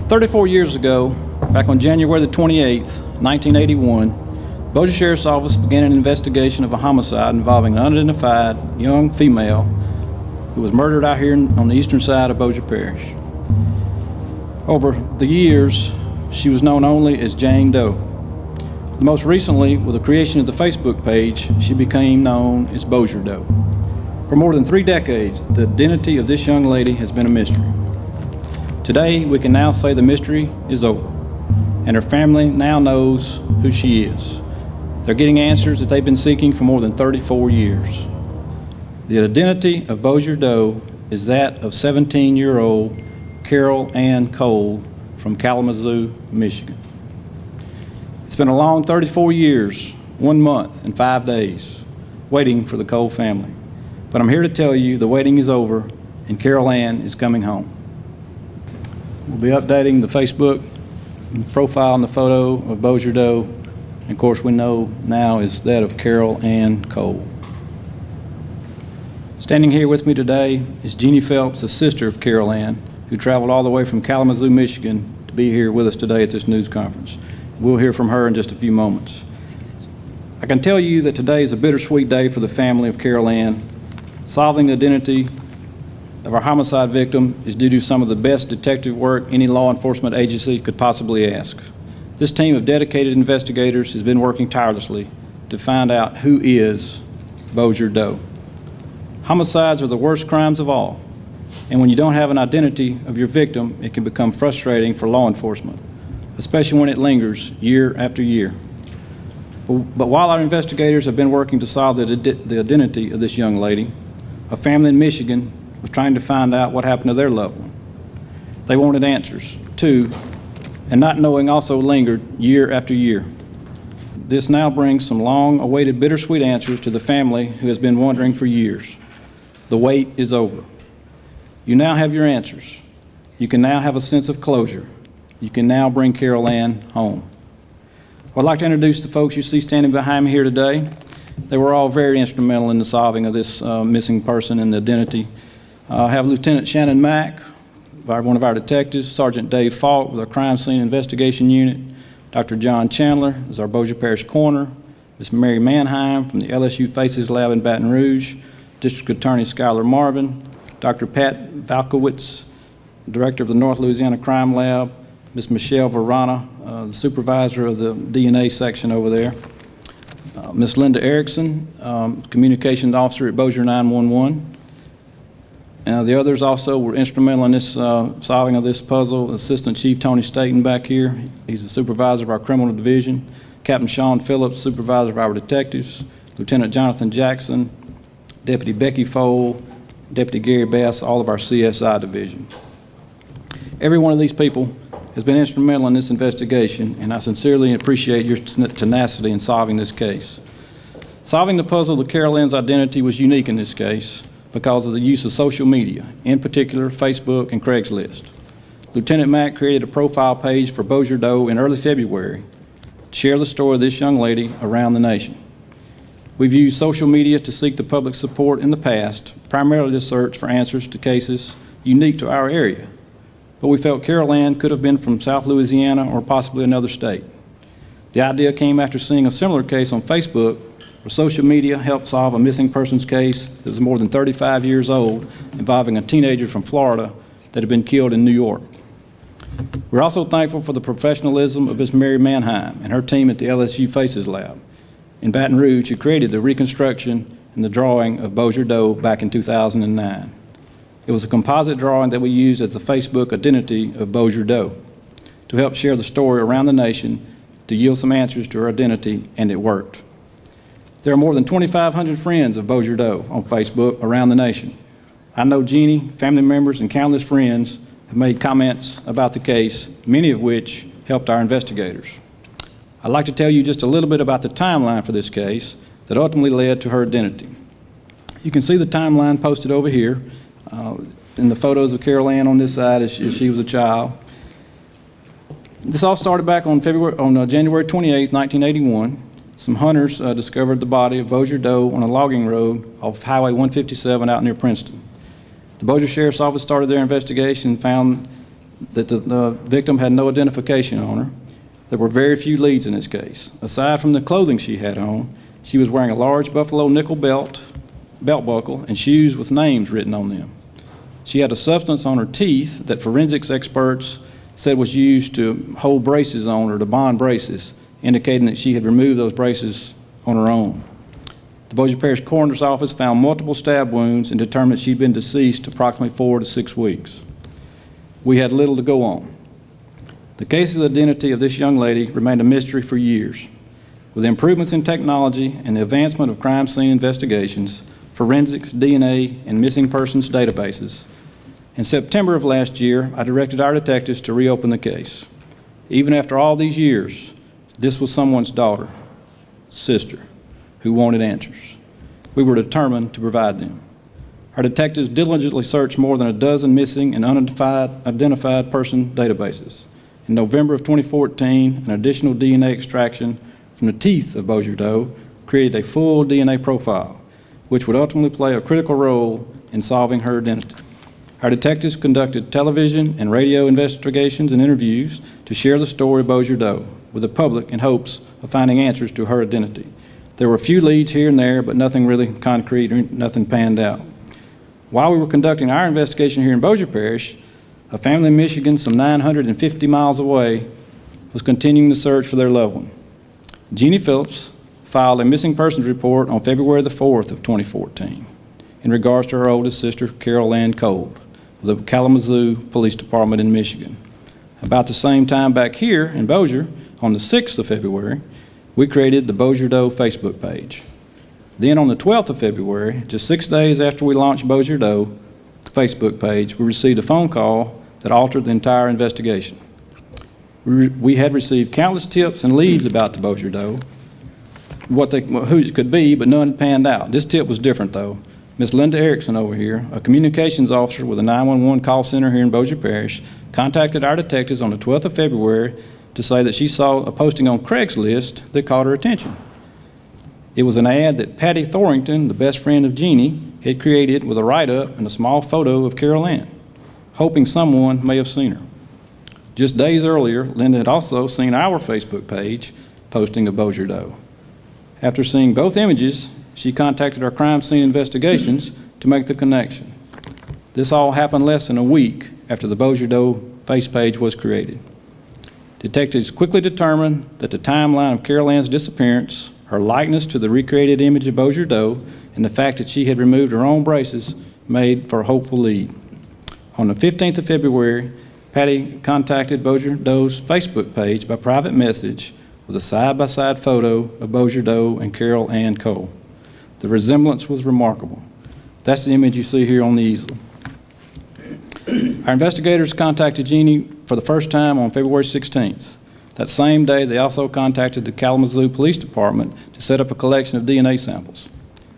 34 years ago, back on January the 28th, 1981, Bossier Sheriff's Office began an investigation of a homicide involving an unidentified young female who was murdered out here on the eastern side of Bossier Parish. Over the years, she was known only as Jane Doe. Most recently, with the creation of the Facebook page, she became known as Bossier Doe. For more than 3 decades, the identity of this young lady has been a mystery. Today, we can now say the mystery is over, and her family now knows who she is. They're getting answers that they've been seeking for more than 34 years. The identity of Bossier Doe is that of 17-year-old Carol Ann Cole from Kalamazoo, Michigan. It's been a long 34 years, 1 month, and 5 days waiting for the Cole family. But I'm here to tell you the waiting is over and Carol Ann is coming home. We'll be updating the Facebook profile and the photo of Bossier Doe, and of course we know now is that of Carol Ann Cole. Standing here with me today is Jeannie Phelps, the sister of Carol Ann, who traveled all the way from Kalamazoo, Michigan to be here with us today at this news conference. We'll hear from her in just a few moments. I can tell you that today is a bittersweet day for the family of Carol Ann. Solving the identity of our homicide victim is due to some of the best detective work any law enforcement agency could possibly ask. This team of dedicated investigators has been working tirelessly to find out who is Bossier Doe. Homicides are the worst crimes of all, and when you don't have an identity of your victim, it can become frustrating for law enforcement, especially when it lingers year after year. But while our investigators have been working to solve the identity of this young lady, a family in Michigan was trying to find out what happened to their loved one. They wanted answers, too, and not knowing also lingered year after year. This now brings some long-awaited bittersweet answers to the family who has been wondering for years. The wait is over. You now have your answers. You can now have a sense of closure. You can now bring Carol Ann home. I'd like to introduce the folks you see standing behind me here today. They were all very instrumental in the solving of this missing person and the identity. I have Lieutenant Shannon Mack, one of our detectives, Sergeant Dave Falk with our Crime Scene Investigation Unit, Dr. John Chandler is our Bossier Parish Coroner, Ms. Mary Manheim from the LSU Faces Lab in Baton Rouge, District Attorney Skylar Marvin, Dr. Pat Valkowitz, Director of the North Louisiana Crime Lab, Ms. Michelle Verana, the Supervisor of the DNA section over there, Ms. Linda Erickson, Communications Officer at Bossier 911. The others also were instrumental in this solving of this puzzle. Assistant Chief Tony Staten back here, he's the Supervisor of our Criminal Division. Captain Sean Phillips, Supervisor of our Detectives. Lieutenant Jonathan Jackson, Deputy Becky Fole, Deputy Gary Bass, all of our CSI Division. Every one of these people has been instrumental in this investigation, and I sincerely appreciate your tenacity in solving this case. Solving the puzzle of Carol Ann's identity was unique in this case because of the use of social media, in particular Facebook and Craigslist. Lieutenant Mack created a profile page for Bossier Doe in early February to share the story of this young lady around the nation. We've used social media to seek the public support in the past, primarily to search for answers to cases unique to our area. But we felt Carol Ann could have been from South Louisiana or possibly another state. The idea came after seeing a similar case on Facebook where social media helped solve a missing persons case that was more than 35 years old involving a teenager from Florida that had been killed in New York. We're also thankful for the professionalism of Ms. Mary Manheim and her team at the LSU Faces Lab in Baton Rouge, who created the reconstruction and the drawing of Bossier Doe back in 2009. It was a composite drawing that we used as the Facebook identity of Bossier Doe to help share the story around the nation to yield some answers to her identity, and it worked. There are more than 2,500 friends of Bossier Doe on Facebook around the nation. I know Jeannie, family members, and countless friends have made comments about the case, many of which helped our investigators. I'd like to tell you just a little bit about the timeline for this case that ultimately led to her identity. You can see the timeline posted over here in the photos of Carol Ann on this side as she was a child. This all started back on January 28, 1981. Some hunters discovered the body of Bossier Doe on a logging road off Highway 157 out near Princeton. The Bossier Sheriff's Office started their investigation and found that the victim had no identification on her. There were very few leads in this case. Aside from the clothing she had on, she was wearing a large buffalo nickel belt buckle, and shoes with names written on them. She had a substance on her teeth that forensics experts said was used to hold braces on, or to bond braces, indicating that she had removed those braces on her own. The Bossier Parish Coroner's Office found multiple stab wounds and determined that she'd been deceased approximately 4 to 6 weeks. We had little to go on. The case of the identity of this young lady remained a mystery for years. With improvements in technology and the advancement of crime scene investigations, forensics, DNA, and missing persons databases, in September of last year, I directed our detectives to reopen the case. Even after all these years, this was someone's daughter, sister, who wanted answers. We were determined to provide them. Our detectives diligently searched more than a dozen missing and unidentified person databases. In November of 2014, an additional DNA extraction from the teeth of Bossier Doe created a full DNA profile, which would ultimately play a critical role in solving her identity. Our detectives conducted television and radio investigations and interviews to share the story of Bossier Doe with the public in hopes of finding answers to her identity. There were a few leads here and there, but nothing really concrete, or nothing panned out. While we were conducting our investigation here in Bossier Parish, a family in Michigan, some 950 miles away, was continuing the search for their loved one. Jeannie Phillips filed a missing persons report on February the 4th of 2014 in regards to her oldest sister, Carol Ann Cole, of the Kalamazoo Police Department in Michigan. About the same time back here in Bossier, on the 6th of February, we created the Bossier Doe Facebook page. Then on the 12th of February, just 6 days after we launched Bossier Doe Facebook page, we received a phone call that altered the entire investigation. We had received countless tips and leads about the Bossier Doe, who it could be, but none panned out. This tip was different though. Ms. Linda Erickson over here, a communications officer with a 911 call center here in Bossier Parish, contacted our detectives on the 12th of February to say that she saw a posting on Craigslist that caught her attention. It was an ad that Patty Thorington, the best friend of Jeannie, had created with a write-up and a small photo of Carol Ann, hoping someone may have seen her. Just days earlier, Linda had also seen our Facebook page posting of Bossier Doe. After seeing both images, she contacted our crime scene investigations to make the connection. This all happened less than a week after the Bossier Doe face page was created. Detectives quickly determined that the timeline of Carol Ann's disappearance, her likeness to the recreated image of Bossier Doe, and the fact that she had removed her own braces made for a hopeful lead. On the 15th of February, Patty contacted Bossier Doe's Facebook page by private message with a side-by-side photo of Bossier Doe and Carol Ann Cole. The resemblance was remarkable. That's the image you see here on the easel. Our investigators contacted Jeannie for the first time on February 16th. That same day, they also contacted the Kalamazoo Police Department to set up a collection of DNA samples.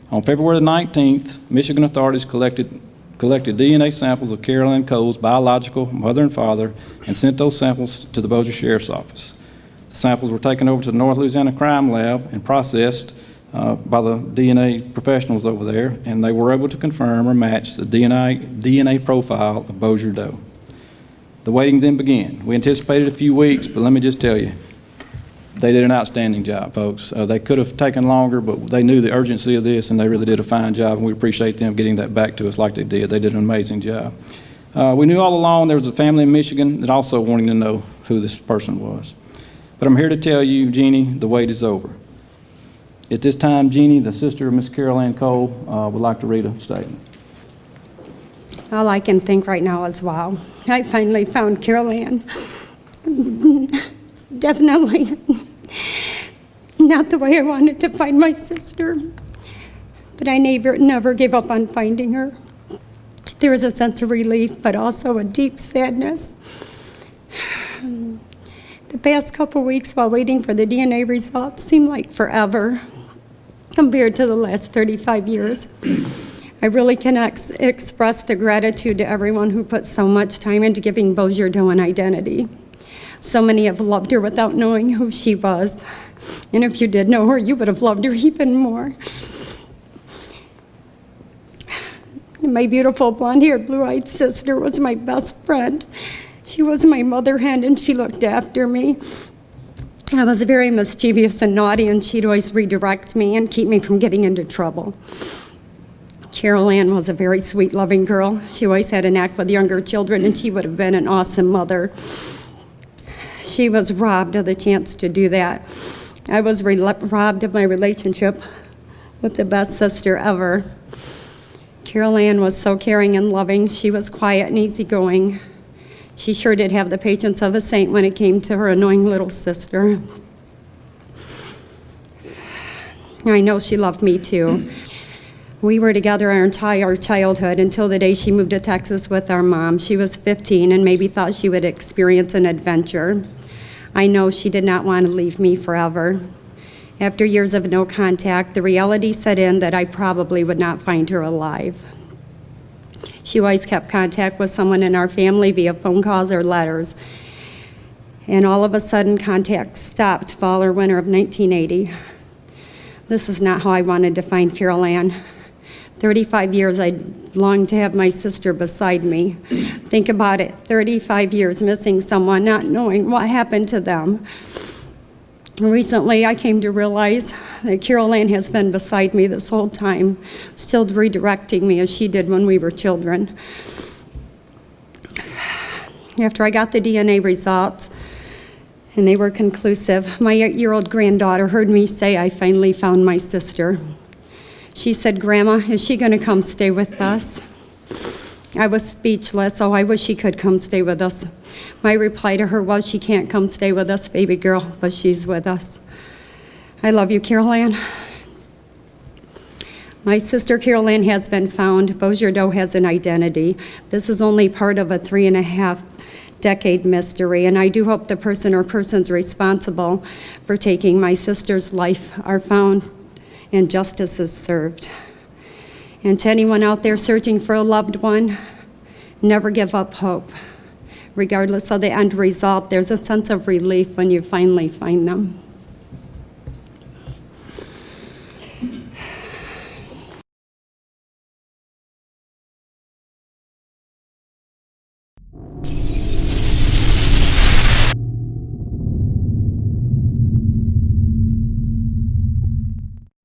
On February 19th, Michigan authorities collected DNA samples of Carol Ann Cole's biological mother and father and sent those samples to the Bossier Sheriff's Office. The samples were taken over to the North Louisiana Crime Lab and processed by the DNA professionals over there, and they were able to confirm or match the DNA profile of Bossier Doe. The waiting then began. We anticipated a few weeks, but let me just tell you, they did an outstanding job, folks. They could have taken longer, but they knew the urgency of this, and they really did a fine job, and we appreciate them getting that back to us like they did. They did an amazing job. We knew all along there was a family in Michigan that also wanted to know who this person was. But I'm here to tell you, Jeannie, the wait is over. At this time, Jeannie, the sister of Miss Carol Ann Cole, would like to read a statement. All I can think right now is, wow, I finally found Carol Ann. Definitely not the way I wanted to find my sister, but I never gave up on finding her. There was a sense of relief, but also a deep sadness. The past couple weeks while waiting for the DNA results seemed like forever compared to the last 35 years. I really cannot express the gratitude to everyone who put so much time into giving Bossier Doe an identity. So many have loved her without knowing who she was. And if you did know her, you would have loved her even more. My beautiful blonde-haired, blue-eyed sister was my best friend. She was my mother hen, and she looked after me. I was very mischievous and naughty, and she'd always redirect me and keep me from getting into trouble. Carol Ann was a very sweet, loving girl. She always had a knack with younger children, and she would have been an awesome mother. She was robbed of the chance to do that. I was robbed of my relationship with the best sister ever. Carol Ann was so caring and loving. She was quiet and easygoing. She sure did have the patience of a saint when it came to her annoying little sister. I know she loved me too. We were together our entire childhood until the day she moved to Texas with our mom. She was 15 and maybe thought she would experience an adventure. I know she did not want to leave me forever. After years of no contact, the reality set in that I probably would not find her alive. She always kept contact with someone in our family via phone calls or letters. And all of a sudden, contact stopped fall or winter of 1980. This is not how I wanted to find Carol Ann. 35 years I longed to have my sister beside me. Think about it, 35 years missing someone, not knowing what happened to them. Recently, I came to realize that Carol Ann has been beside me this whole time, still redirecting me as she did when we were children. After I got the DNA results, and they were conclusive, my 8-year-old granddaughter heard me say I finally found my sister. She said, "Grandma, is she going to come stay with us?" I was speechless. Oh, I wish she could come stay with us. My reply to her was, "She can't come stay with us, baby girl, but she's with us." I love you, Carol Ann. My sister Carol Ann has been found. Beaujardot has an identity. This is only part of a 3.5-decade mystery, and I do hope the person or persons responsible for taking my sister's life are found and justice is served. And to anyone out there searching for a loved one, never give up hope. Regardless of the end result, there's a sense of relief when you finally find them.